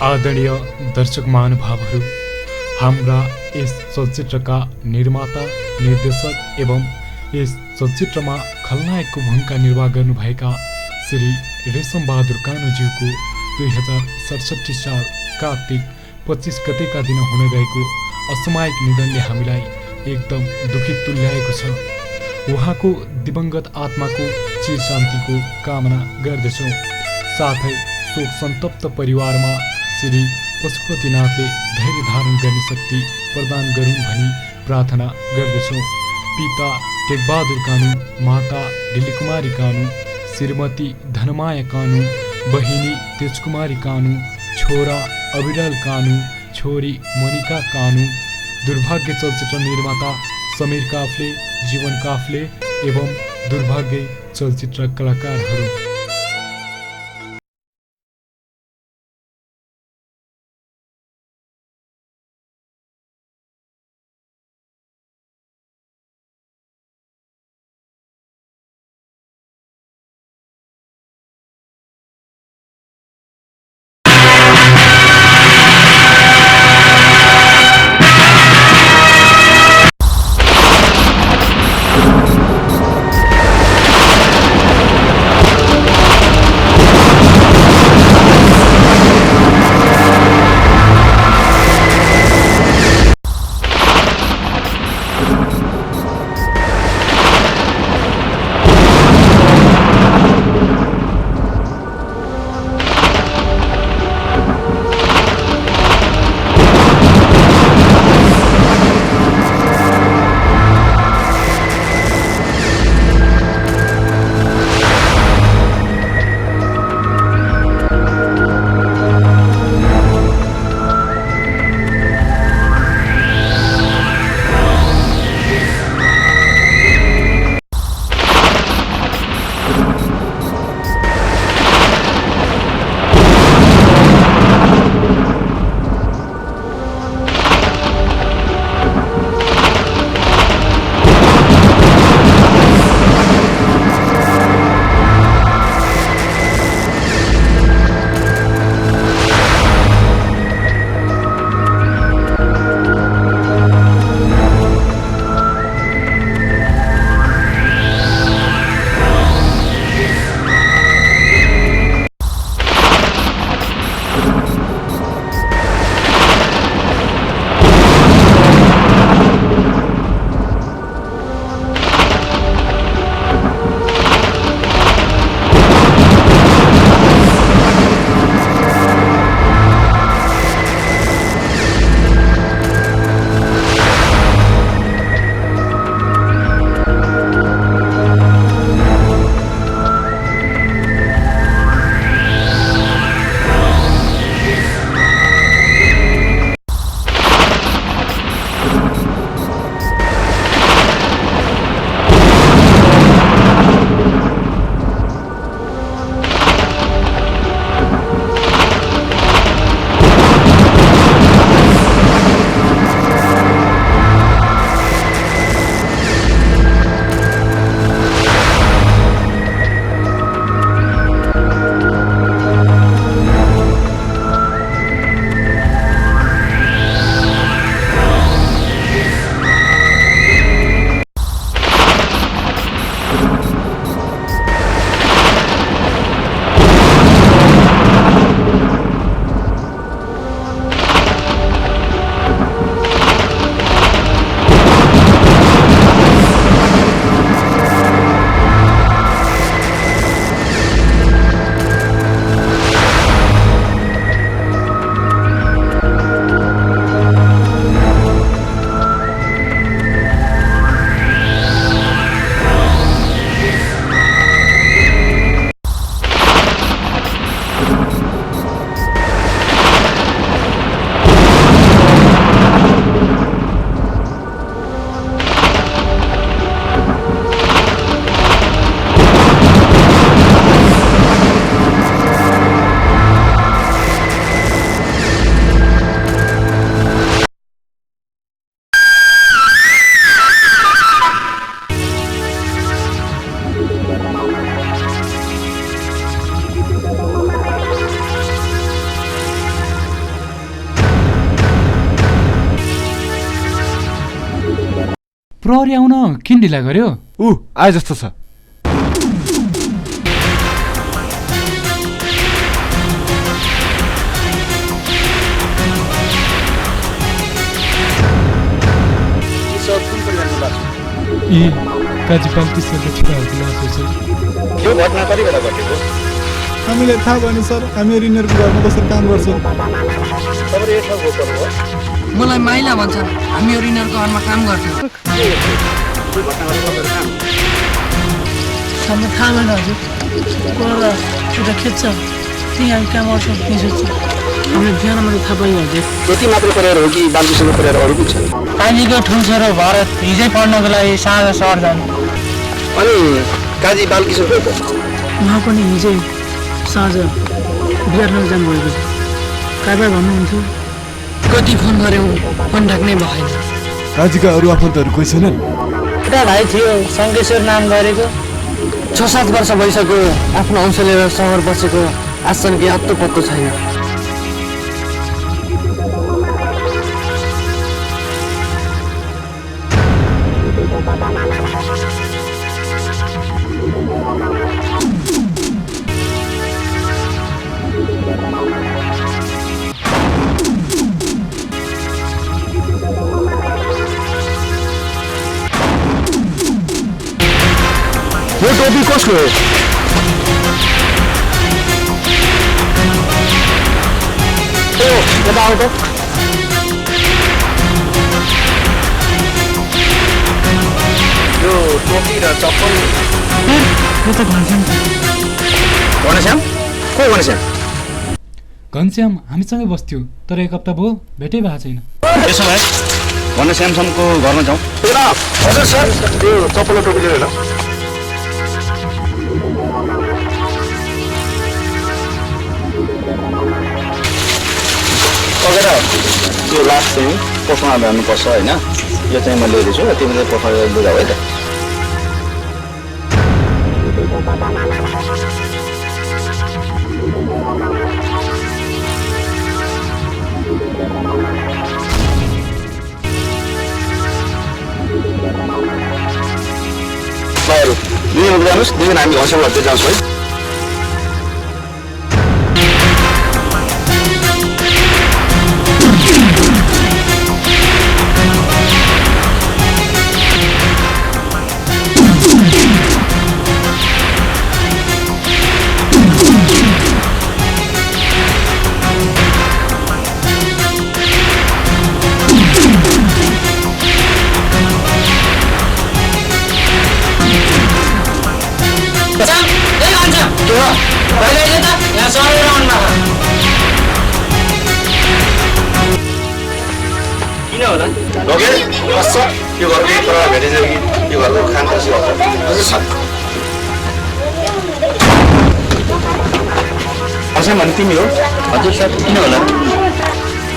आदरणीय दर्शक महानुभावहरू, हाम्रा यस चलचित्रका निर्माता, निर्देशक एवं यस चलचित्रमा खलनायकको भूमिका निर्वाह गर्नुभएका श्री रेशम बहादुर कानुज्यूको 2067 साल कार्तिक 25 गतेका दिन हुन गएको असामयिक निधनले हामीलाई एकदम दुखित तुल्याएको छ। उहाँको दिवंगत आत्माको चिर शान्तिको कामना गर्दछौँ। साथै शोक सन्तप्त परिवारमा श्री पशुपतिनाथले धैर्य धारण गर्ने शक्ति प्रदान गरून् भनी प्रार्थना गर्दछौँ। पिता टेकबहादुर कानु, माता दिलीकुमारी कानु, श्रीमती धनमाया कानु, बहिनी तेजकुमारी कानु, छोरा अविरल कानु, छोरी मोनिका कानु, दुर्भाग्य चलचित्र निर्माता समीर काफ्ले, जीवन काफ्ले एवं दुर्भाग्य चलचित्र कलाकारहरू। प्रहरी आउन किन ढिला गर्यो? आए जस्तो छ। यी काजी बाल्की सरले छिटाहरूको लास हो सर। यो घटना कति बेला घटेको? हामीलाई थाहा भएन सर, हामीहरू यिनीहरूको घरमा बसेर काम गर्छौँ। तपाईँले यो ठाउँ गएको हो? मलाई माइला भन्छन्, हामीहरू यिनीहरूको घरमा काम गर्छौँ। यो घटनाहरू तपाईँहरू कहाँ? हामीलाई थाहा भएन हजुर, कोही एउटा खेद्छ, त्यहीँ हामी काम गर्छौँ, त्यहीँ सोध्छौँ। हामीलाई बिहान मात्रै थाहा पाइयो हजुर। त्यति मात्रै परिवार हो कि बालकृष्णको परिवार अरू पनि छ? काजीको ठुल्छोरो भरत हिजै पढ्नको लागि साँझ सहर जानु। अनि काजी बालकिशोर को त? उहाँ पनि हिजै साँझ बिहान जानुभएको थियो। काबा भन्नुहुन्थ्यो। कति फोन गऱ्यौँ, फोन ढाक्नै भएन। काजीका अरू आफन्तहरू कोही छैनन्? एउटा भाइ थियो, शङ्केश्वर नाम गरेको। 6-7 वर्ष भइसक्यो आफ्नो अंश लिएर सहर बसेको, आजसम्म केही हत्तो पत्तो छैन। यो टोपी कसको हो? यता आऊ त। यो टोपी र चप्पल यो त घनश्याम थियो। घनश्याम? को घनश्याम? घनश्याम हामीसँगै बस्थ्यो, तर एक हप्ता भयो भेटै भएको छैन। त्यसो भए घनश्यामसम्मको घरमा जाउँ। हजुर सर, यो चप्पल र टोपी लिएर ल। यो लास्ट चाहिँ पोस्टमा भ्याउनुपर्छ होइन? यो चाहिँ म ल्याइदिन्छु, तिमीले पोस्टमा लुगा है त। दुईजना जानुहोस्, दुईजना हामी घरसम्म हट्दै जान्छौँ है। किन होला? लगेर बस्छ, यो घरको एक प्रकार भेटिन्छ कि यो घरको खान कसरी हुन्छ? हजुर सर। असम भने तिमी हो? हजुर सर। किन होला?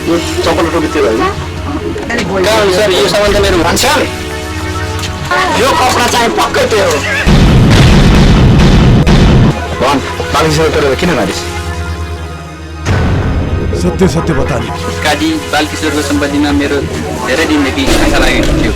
यो चप्पल टोपी त्यो होइन? कहाँ हो सर? यो सामान त मेरो भन्छ। यो कपडा चाहिँ पक्कै त्यो हो। भन, बालकिशोर गरेर किन मारिस? सत्य सत्य बता नि। काजी बालकिशोरको सम्पत्तिमा मेरो धेरै दिनदेखि आशा लागेको थियो।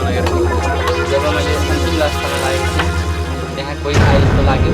गर्न लागेको थिएँ। जब मैले अन्तिम लास खान लागेको थिएँ त्यहाँ कोही आए जस्तो लाग्यो।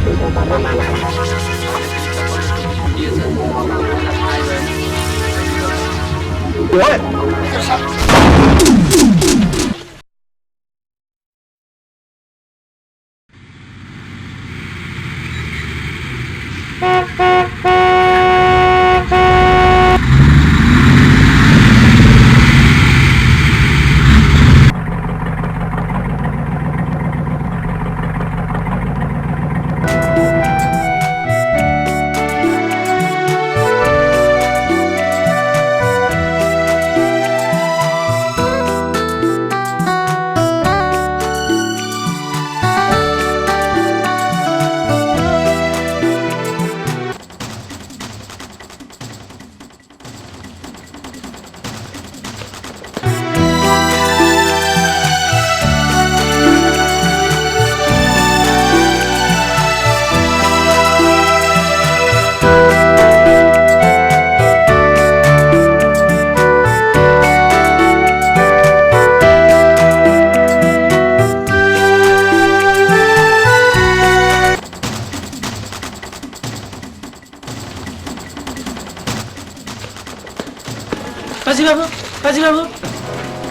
काजी बाबु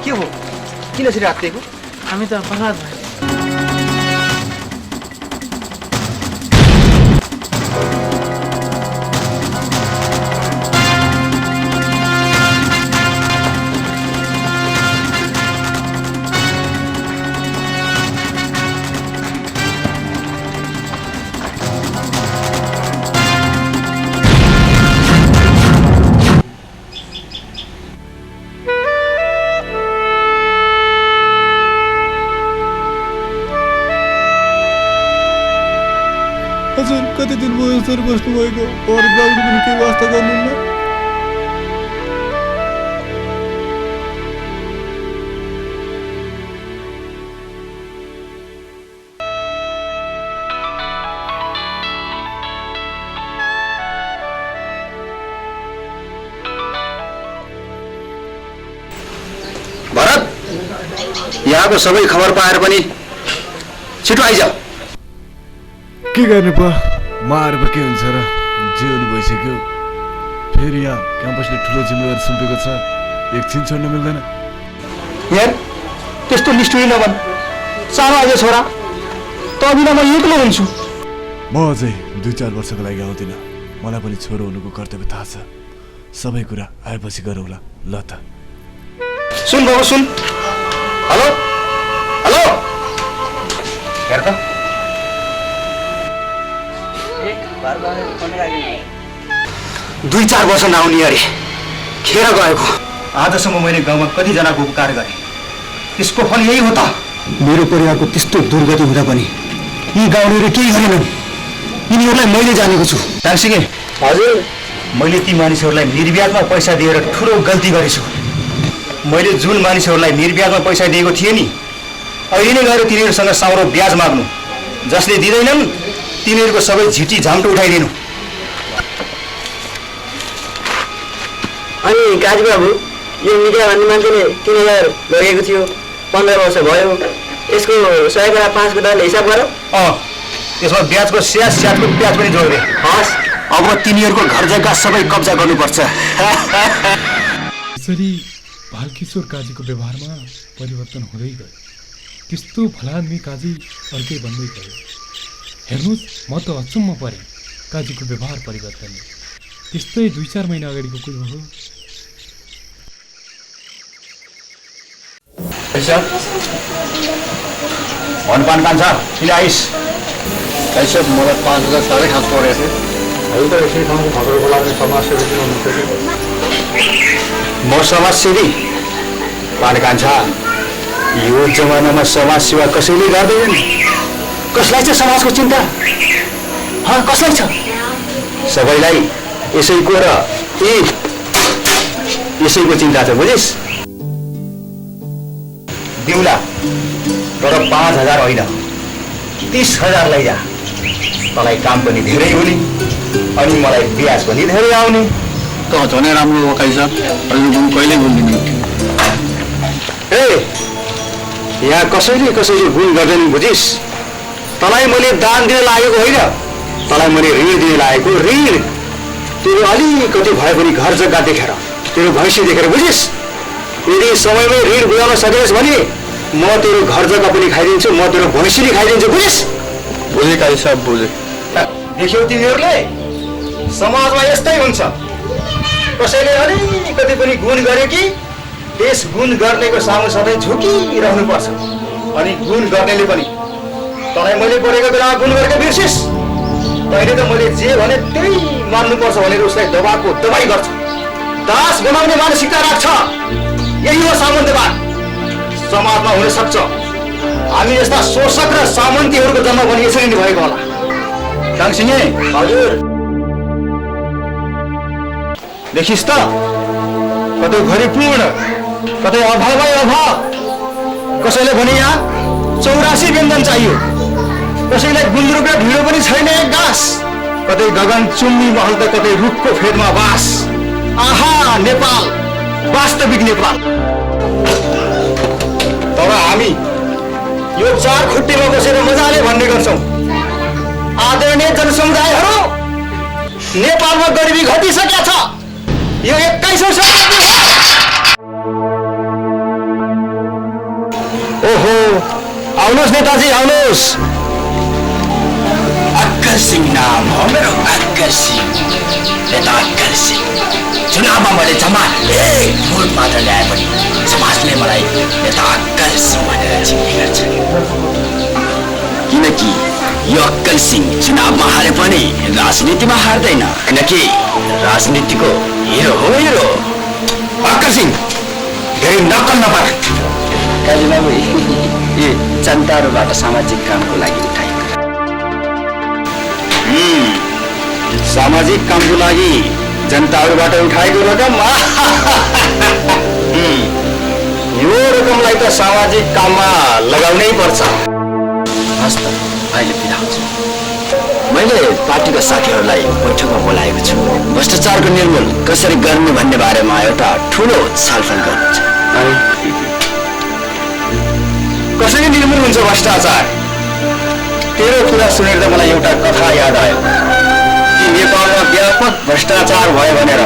के हो किन यसरी आत्तिएको हामी त बर्बाद भयो। हजुर कति दिन भयो सर बस्नुभएको अरू बाबुले पनि केही वास्ता गर्नुहुन्न। भरत यहाँको सबै खबर पाएर पनि छिटो आइजाऊ। के गर्ने पो मार पो के हुन्छ र जेल भइसक्यो फेरि यहाँ क्याम्पसले ठुलो जिम्मेवारी सुम्पेको छ एकछिन छोड्न मिल्दैन। यार त्यस्तो निष्ठुरी नबन सानो अझै छोरा त बिना म एक्लो हुन्छु। म अझै 2-4 वर्षको लागि आउँदिनँ। मलाई पनि छोरो हुनुको कर्तव्य थाहा छ। सबै कुरा आएपछि गरौँला ल त। सुन बाबु सुन। हेलो हेलो हेर त 2-4 वर्ष नआउने अरे खेर गएको। आजसम्म मैले गाउँमा कतिजनाको उपकार गरेँ त्यसको फल यही हो त। मेरो परिवारको त्यस्तो दुर्गति हुँदा पनि यी गाउँलेहरू केही गरेनन्। यिनीहरूलाई मैले जानेको छु। टाङ्सिके हजुर मैले ती मानिसहरूलाई निर्व्याजमा पैसा दिएर ठुलो गल्ती गरेछु। मैले जुन मानिसहरूलाई निर्व्याजमा पैसा दिएको थिएँ नि अहिले नै गएर तिनीहरूसँग साउरो ब्याज माग्नु। जसले दिँदैनन् तिनीहरूको सबै झिटी झाम्टो उठाइदिनु। अनि काजी बाबु यो मिडिया भन्ने मान्छेले 3000 लगेको थियो 15 वर्ष भयो यसको 100 कुरा 5 कुटाले हिसाब गर। त्यसमा ब्याजको स्याटको ब्याज पनि जोड्दे। हस् अब तिनीहरूको घर जग्गा सबै कब्जा गर्नुपर्छ। यसरी बालकिशोर काजीको व्यवहारमा परिवर्तन हुँदै गयो। त्यस्तो भलाद्मी काजी अर्कै बन्दै गयो। हेर्नुहोस् म त अचम्म परेँ काजीको व्यवहार परिवर्तन। त्यस्तै 2-4 महिना अगाडिको कुरो हो। भनपान कान्छ किन आइस कैसे मलाई 5000 साह्रै खास परेको थियो। अहिले त यसै ठाउँको खबर बोलाउने समाजसेवी पनि हुनुहुन्छ कि म समाजसेवी पान कान्छा। यो जमानामा समाजसेवा कसैले गर्दैन। कसलाई छ समाजको चिन्ता? कसलाई छ? सबैलाई यसैको र यसैको चिन्ता छ बुझिस्। दिउला तर 5000 होइन 30000 लैजा। तँलाई काम पनि धेरै हुने अनि मलाई ब्याज पनि धेरै आउने। त झनै राम्रो वकाइ छ। अहिले पनि कहिल्यै बोल्दिनँ। ए यहाँ कसैले गुण गर्दैन बुझिस्। तँलाई मैले दान दिन लागेको होइन, तँलाई मैले ऋण दिन लागेको। ऋण तेरो अलिकति भए पनि घर जग्गा देखेर, तेरो भैँसी देखेर बुझिस्। यदि समयमै ऋण बुझाउन सकेस् भने म तेरो घर जग्गा पनि खाइदिन्छु, म तेरो भैँसी नि खाइदिन्छु बुझिस्। बुझे काई साहब बुझे। देख्यौ तिमीहरूले समाजमा यस्तै हुन्छ। कसैले अलिकति पनि गुण गरे कि त्यस गुण गर्नेको सामु सधैँ झुकिरहनुपर्छ। अनि गुण गर्नेले पनि तँलाई मैले पढेको बेला गुण गरेको बिर्सिस्। तैँले त मैले जे भने त्यही मान्नुपर्छ भनेर उसलाई दबाएको दबाई गर्छ। दास बनाउने मानसिकता राख्छ। यही हो सामन्तवाद। समाजमा हुन सक्छ हामी जस्ता शोषक र सामन्तीहरूको जन्म पनि यसरी नै भएको होला। दाङसिंहे हजुर देखिस् त कतै भरिपूर्ण कतै अभावै अभाव। कसैले भने यहाँ 84 व्यञ्जन चाहियो, कसैलाई गुन्द्रुक र ढिँडो पनि छैन एक गाँस। कतै गगन चुम्नी महल त कतै रुखको फेदमा बास। आहा नेपाल, वास्तविक नेपाल। तर हामी यो 4 खुट्टीमा बसेर मजाले भन्ने गर्छौँ, आदरणीय जनसमुदायहरू, नेपालमा गरिबी घटिसकेका छ। यो 21औं शताब्दी हो। ओहो आउनुहोस् नेताजी आउनुहोस्। अक्कल सिंह नाम हो मेरो, अक्कल सिंह। नेता अक्कल सिंह। चुनावमा मैले जम्मा 1 भोट मात्र ल्याए पनि समाजले मलाई नेता अक्कल सिंह भनेर चिन्ने गर्छ। किनकि यो अक्कल सिंह चुनावमा हारे पनि राजनीतिमा हार्दैन, किनकि राजनीतिको हिरो हो हिरो। अक्कल सिंह धेरै नक्कल नपार। काजीबाबु यो जनताहरूबाट सामाजिक कामको लागि उठाइएको। सामाजिक कामको लागि जनताहरूबाट उठाएको रकम। यो रकमलाई त सामाजिक काममा लगाउनै पर्छ। हस् त अहिले बिदा हुन्छु। मैले पार्टीका साथीहरूलाई बैठकमा बोलाएको छु। भ्रष्टाचारको निर्मूल कसरी गर्ने भन्ने बारेमा एउटा ठुलो छलफल गर्नु छ। कसरी निर्मूल हुन्छ भ्रष्टाचार? तेरो कुरा सुनेर त मलाई एउटा कथा याद आयो कि नेपालमा व्यापक भ्रष्टाचार भयो भनेर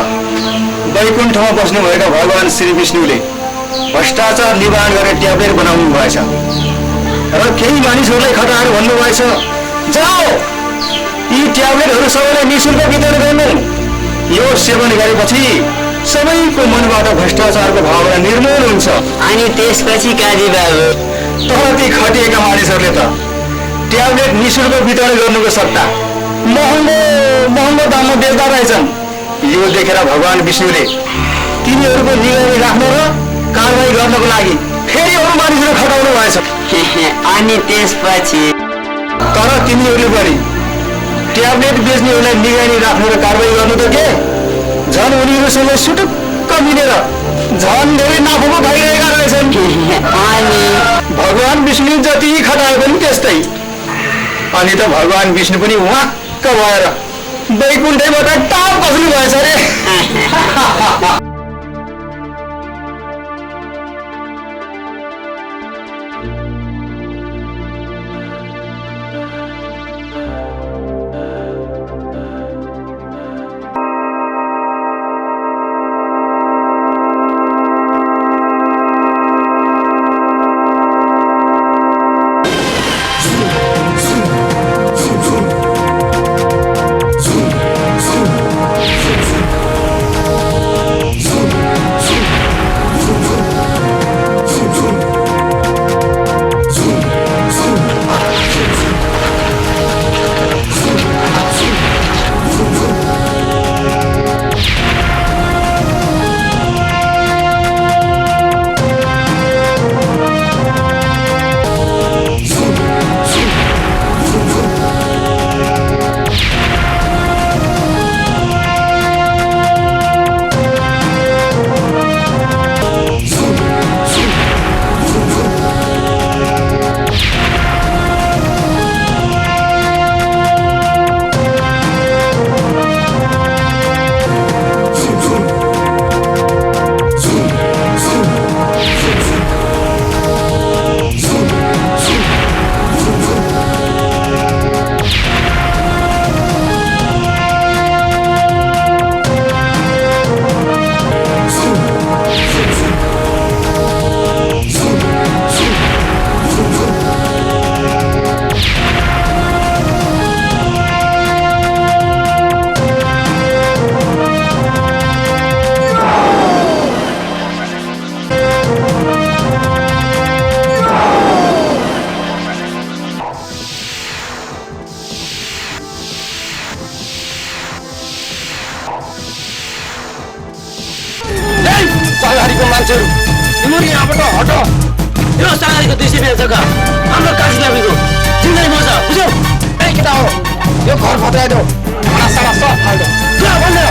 वैकुण्ठमा बस्नुभएका भगवान श्री विष्णुले भ्रष्टाचार निवारण गरेर ट्याब्लेट बनाउनु भएछ र केही मानिसहरूलाई खटाएर भन्नुभएछ, जाऊ यी ट्याब्लेटहरू सबैलाई निःशुल्क वितरण गर्नु। यो सेवन गरेपछि सबैको मनबाट भ्रष्टाचारको भावना निर्मूल हुन्छ। अनि त्यसपछि काजीबाबु तर ती खटिएका मानिसहरूले त ट्याब्लेट निःशुल्क वितरण गर्नुको सट्टा महँगो दाममा बेच्दा रहेछन्। यो देखेर भगवान विष्णुले तिनीहरूको निगरानी राख्न र कारवाही गर्नको लागि फेरि अरू मानिसहरू खटाउनु भएछ। अनि त्यसपछि तर तिनीहरूले पनि ट्याब्लेट बेच्नेहरूलाई निगरानी राख्नु र कारवाही गर्नु त के, झन् उनीहरूसँग सुटुक्क मिलेर झन् धेरै नाफामा भइरहेका रहेछन्। अनि भगवान विष्णु जति खटाए पनि त्यस्तै। अनि त भगवान विष्णु पनि वाक्क भएर वैकुण्ठैबाट टाप खस्नु भएछ रे। बिहा जग्गा हाम्रो काशी लामीको जिन्दगी मजा बुझ्यौ ए केटा हो यो घर फटाइदेऊ आशामा सब फाल्दो क्या भन्ने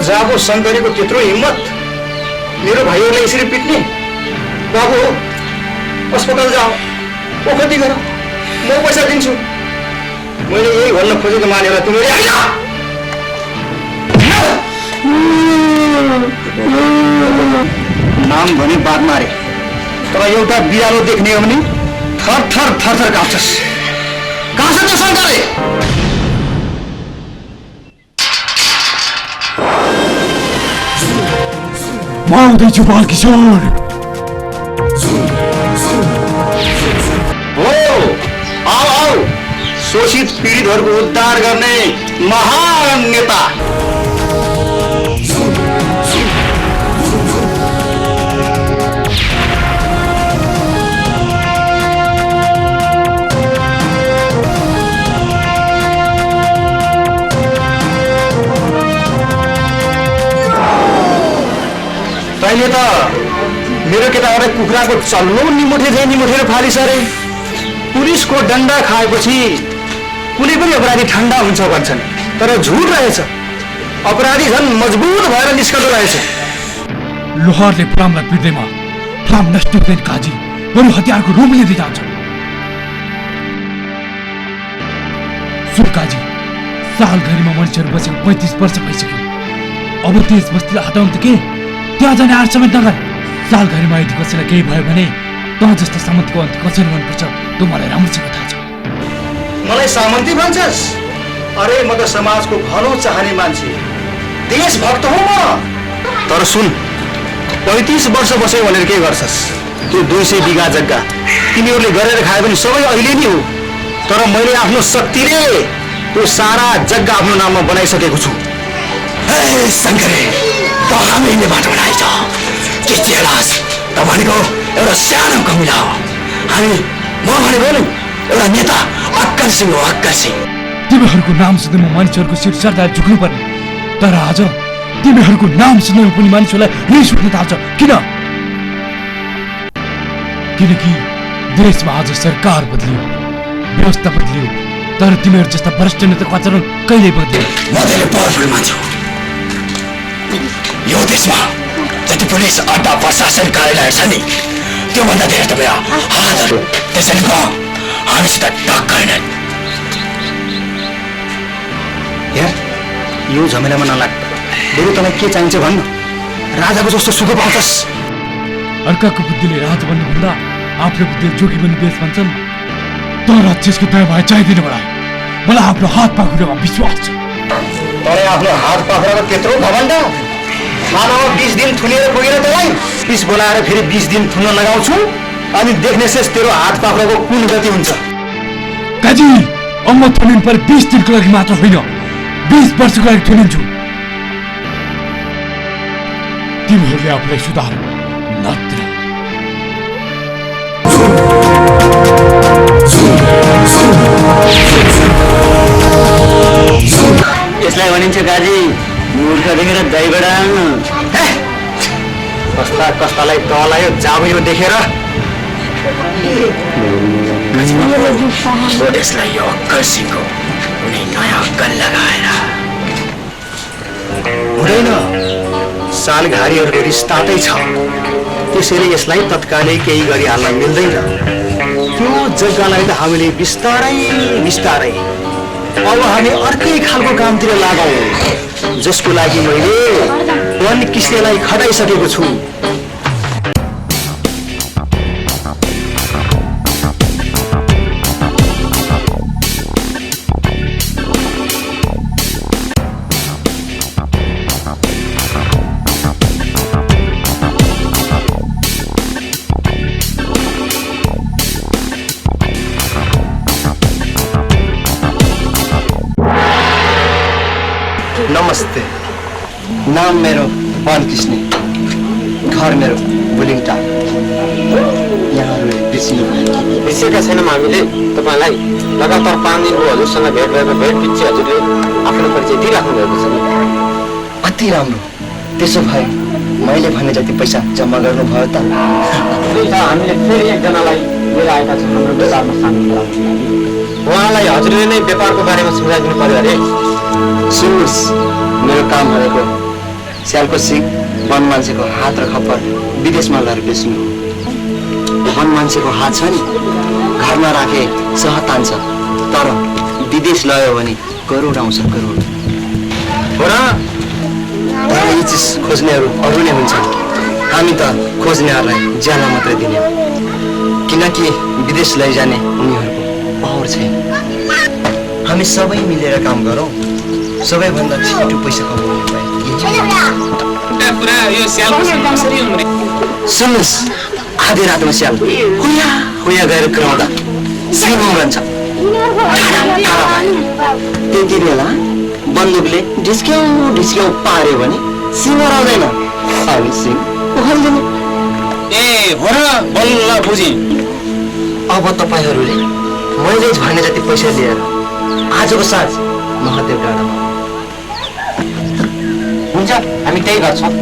जागो शङ्करीको त्यत्रो हिम्मत मेरो भाइहरूलाई यसरी पिट्ने बाबु अस्पताल जाऊ ओखती गर म पैसा दिन्छु मैले यही भन्न खोजेको मानेर तिमीले नाम भने बात मारे तर एउटा बिरालो देख्ने हो भने थर थर थर थर काप्छस् कहाँ छ त्यो शङ्करी म आउँदैछु बालकिशोर हो आऊ आऊ शोषित पीडितहरूको उद्धार गर्ने महान नेता तैँले त मेरो केटाहरूलाई कुखुराको चल्लो निमुठेर फालिसरे पुलिसको डन्डा खाएपछि कुनै पनि अपराधी ठन्डा हुन्छ भन्छन्, तर झुट रहेछ। अपराधी झन् मजबुत भएर निस्कँदो रहेछ। लोहारले फलामलाई पिट्दैमा फलाम नष्ट हुँदैन काजी, बरु हतियारको रूप लिँदै जान्छ। सुन काजी, सालघरीमा मानिसहरू बसेको 35 वर्ष भइसक्यो। अब त्यस बस्तीलाई हटाउनु त के, त्यहाँ जाने आँट समेत नगर। सालघरीमा यदि कसैलाई केही भयो भने तँ जस्तो सामन्तको अन्त कसरी गर्नुपर्छ त्यो मलाई राम्रोसँग थाहा छ। मलाई सामन्ती भन्छस्? अरे म त समाजको भलो चाहने मान्छे, देशभक्त हो म। तर सुन, 35 वर्ष बस्यो भनेर के गर्छस्? त्यो 200 बिघा जग्गा तिमीहरूले गरेर खाए पनि सबै अहिले नै हो। तर मैले आफ्नो शक्तिले त्यो सारा जग्गा आफ्नो नाममा बनाइसकेको छु। शङ्करे, त हामीले बाटो बनाएछ के चेलास? त भनेको एउटा सानो कमिला हो। म भनेको नि एउटा नेता, अक्कल सिंह हो, अक्कल सिंह। तिमीहरूको नाम सुन्दैमा मानिसहरूको शिर सरदार झुक्नु पर्ने, तर आज तिमीहरूको नाम सुन्दैमा पनि मानिसहरूलाई रिस उठ्न थाल्छ। किनकि देशमा आज सरकार बदलियो, व्यवस्था बदलियो, तर तिमीहरू जस्ता वरिष्ठ नेताको आचरण कहिल्यै बदलियो। म धेरै पावरफुल मान्छे। यो देशमा जति पुलिस अड्डा प्रशासन कार्यालय छ नि, त्योभन्दा धेरै त मेरो हातहरू। त्यसैले हामीसित टक्कैनन्। हेर, यो झमेलामा नलाग। बरु तँलाई के चाहिन्छ भन्न, राजाको जस्तो सुख पाउँछस्। अर्काको बुद्धिले राजा बन्नु भन्दा आफ्नो बुद्धिले जोगी बन्ने देश भन्छन्। तर राक्षसको दया भए चाहिँदैन मलाई आफ्नो हात पाखुरामा विश्वास छ। तँलाई आफ्नो हात पाखुरामा त्यत्रो घमण्ड? खानामा 20 दिन थुनेर पुगेर तँलाई पिस बोलाएर फेरि 20 दिन थुन्न लगाउँछु, अनि देख्नेछस् तेरो हात पाखुराको कुन गति हुन्छ। काजी, अब म थुनिनु पर 20 दिनको लागि मात्र होइन, 20 वर्षको लागि थुनिन्छु। तिमीहरूले आफूलाई सुधार नत्र। यसलाई भनिन्छ काजी मूर्ख देखेर दही बडाल्नु। कस्ता कस्तालाई तलायो जाबो देखेर। यसलाई यो अक्कल सिंहको कुनै नयाँ अक्कल लगाएर हुँदैन। सालघारीहरूको रिस्तातै छ, त्यसैले यसलाई तत्कालै केही गरिहाल्न मिल्दैन। त्यो जग्गालाई त हामीले बिस्तारै बिस्तारै अब हामी अर्कै खालको कामतिर लागौँ, जसको लागि मैले वन किस्नेलाई खटाइसकेको छु। नमस्ते, नाम मेरो वन किस्ने, घर मेरो बुलिङटार। यहाँहरू बिर्सेका छैनौँ हामीले तपाईँलाई। लगातार 5 दिनको हजुरसँग भेट भएको भेट पछि हजुरले आफ्नो परिचय दिइराख्नु भएको छ। अति राम्रो। त्यसो भए मैले भने जति पैसा जम्मा गर्नुभयो त? हामीले फेरि एकजनालाई लिएर आएका छौँ हाम्रो व्यापारमा सामेल गराउनु। उहाँलाई हजुरले नै व्यापारको बारेमा सुझाइदिनु पर्यो अरे। सुन्नुहोस्, मेरो काम भनेको स्यालको सिक वन मान्छेको हात र खप्पर विदेशमा लगेर बेच्नु। वन मान्छेको हात छ नि, घरमा राखे सहज तान्छ, तर विदेश लयो भने करोड आउँछ, करोड। हो र? तर यी चिज खोज्नेहरू अरू नै हुन्छन्। हामी त खोज्नेहरूलाई ज्याला मात्रै दिने, किनकि विदेश लैजाने उनीहरूको पावर छैन। हामी सबै मिलेर काम गरौँ, सबैभन्दा छिटो पैसा कमाउने उपाय। सुन्नुहोस्, आधी रातमा स्याल हुया हुया गएर कराउँदा सिंह उम्रन्छ। त्यति बेला बन्दुकले ढिस्क्याउ ढिस्क्याउ पार्यो भने सिंह हराउँदैन, अनि सिंह उखाल्दैन। हो र बल्ल बुझी। अब तपाईँहरूले मैले भने जति पैसा लिएर आजको साँझ महादेव डाँडामा। हुन्छ, हामी त्यही गर्छौँ।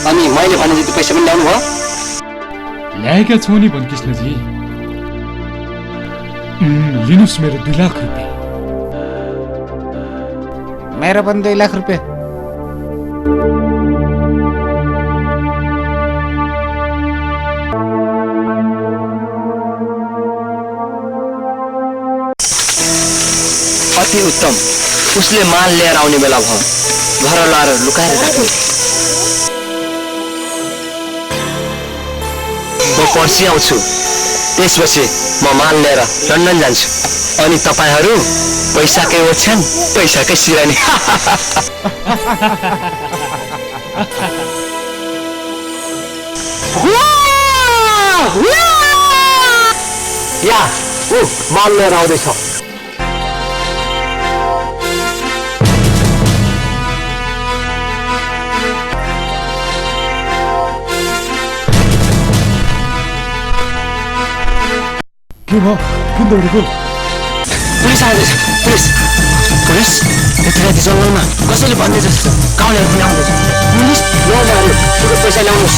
अनि मैले भने जति पैसा पनि ल्याउनु भयो? ल्याएका छौ नि बनकृष्णजी। लिनुहोस् मेरो 2 लाख रुपियाँ। मेरो पनि 2 लाख रुपियाँ। अति उत्तम। उसले माल लिएर आउने बेला भयो। घर लाएर लुकाएर राख्नु। म पर्सि आउँछु। त्यसपछि म माल लिएर लन्डन जान्छु। अनि तपाईहरू पैसाकै ओछ्यान पैसाकै सिरानी। या माल लिएर आउँदैछ। के भयो? किन दौडेको? पुलिस आउँदैछ। पुलिस यति राति जङ्गलमा कसैले भन्दै जस्तो गाउँलेहरू पनि आउँदैछ। पुलिस ल्याउनु ठुलो पैसा ल्याउनुहोस्।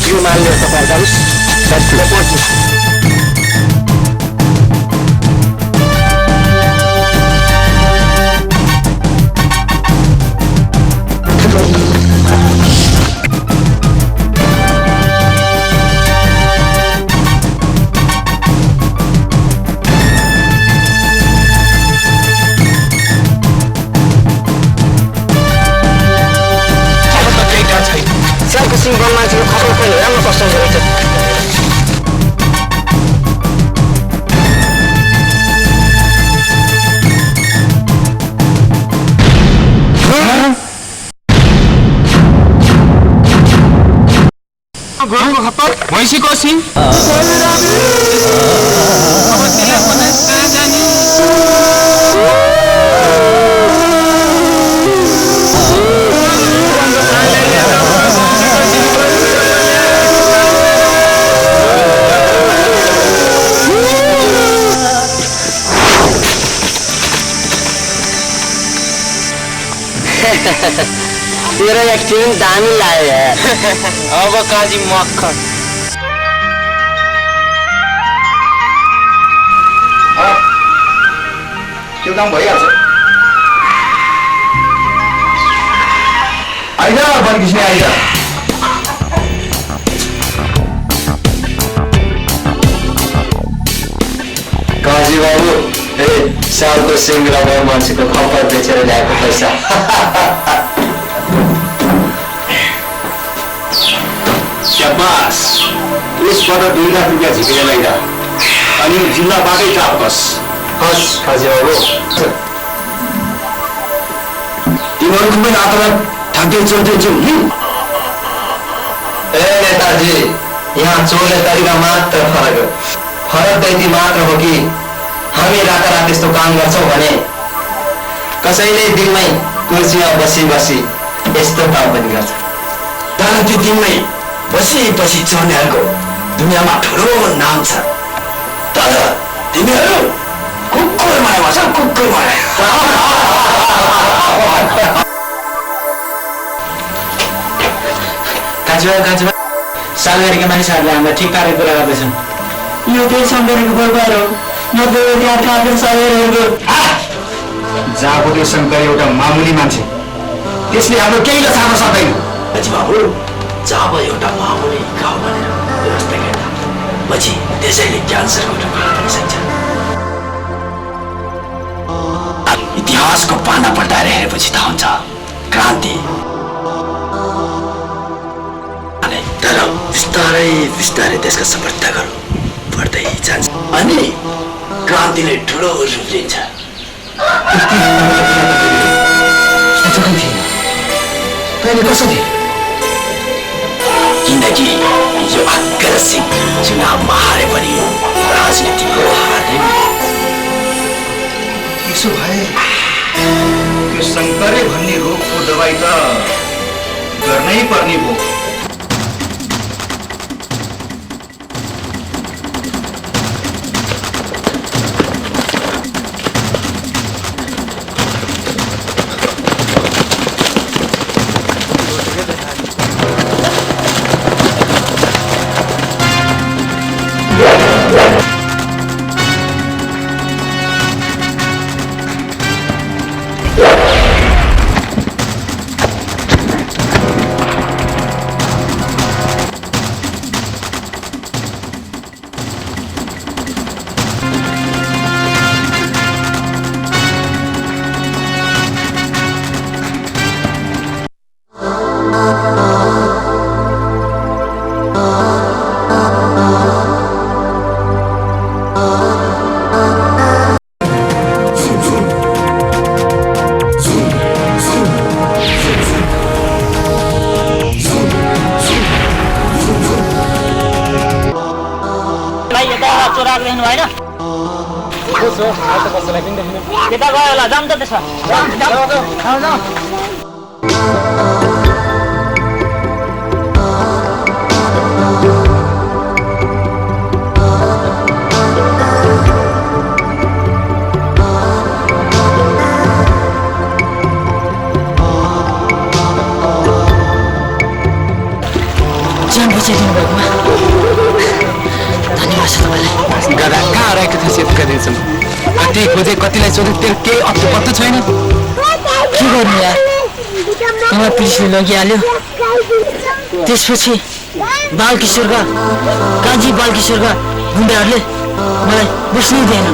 यो माल लिएर तपाईँहरू जानुहोस्। म पर्छु। सिंगल मान्छेको खबर पनि राम्रो कष्ट रहेछ। भैँसीको सिङ तेरो एक्टिङ दामी लाग्यो यार। अब काजी मक्खन त्यो काम भइहाल्छ। आइज बनकृष्ण आइज। काजी बाबु सालको सिङ्गला भयो मान्छेको खपर बेचेर ल्याएको पैसा। शाबास। यसबाट 2 लाख रुपियाँ झिकेर ल्याइदा अनि जिल्लाबाटै टापस। हस् काजी बाबु। तिमीहरूको पनि आत्मा ठ्याक्कै चल्दैछौ नि। ए नेताजी, यहाँ चोर्ने तरिका मात्र फरक हो। फरक त यति मात्र हो कि हामी रातारात यस्तो काम गर्छौँ भने कसैले दिनमै कुर्सीमा बसी बसी यस्तो काम पनि गर्छ। तर त्यो दिनमै बसी चढ्नेहरूको दुनियाँमा ठुलो नाम छ। तर तिमीहरू कुकुर माया भन्छ, कुकुर माया। काजुवा सालगढीका मानिसहरूले हामीलाई ठिक पारेको कुरा गर्दैछन्। यो त्यही शङ्करको परिवार हो। जहाँको त्यो शङ्कर एउटा मामुली मान्छे, त्यसले हाम्रो केही नछाड्न सक्दैन। बाबु जब एउटा मामुली घाउ भनेर व्यवस्था गर्दा पछि त्यसैले क्यान्सरको टुक्रा पनि सक्छ। इतिहासको पाना पल्टाएर हेरेपछि थाहा हुन्छ क्रान्ति। तर बिस्तारै बिस्तारै त्यसको समर्थकहरू बढ्दै जान्छ अनि क्रान्तिले ठुलो रूप लिन्छ। तैँले कसरी? किनकि यो अग्गर सिंह चुनावमा हारे पनि राजनीतिको हार्दैन। त्यसो भए त्यो शङ्करै भन्ने रोगको दबाई त गर्नै पर्ने भयो। गएको देख्नु भएन त्यता गयो होला जाउँ त त्यसो ज्यान बचाइदिनु भएकोमा धन्यवाद छ तपाईँलाई। गदा कहाँ रहेको थियो सेतुका दिन्छन् कति खोजे कतिलाई सोधे त्यो केही अत्तो पत्तो छैन। के गर्नु यार मलाई पुलिसले लगिहाल्यो। त्यसपछि बालकिशोरका काजी बालकिशोरका गुन्डाहरूले मलाई बस्नै दिएन।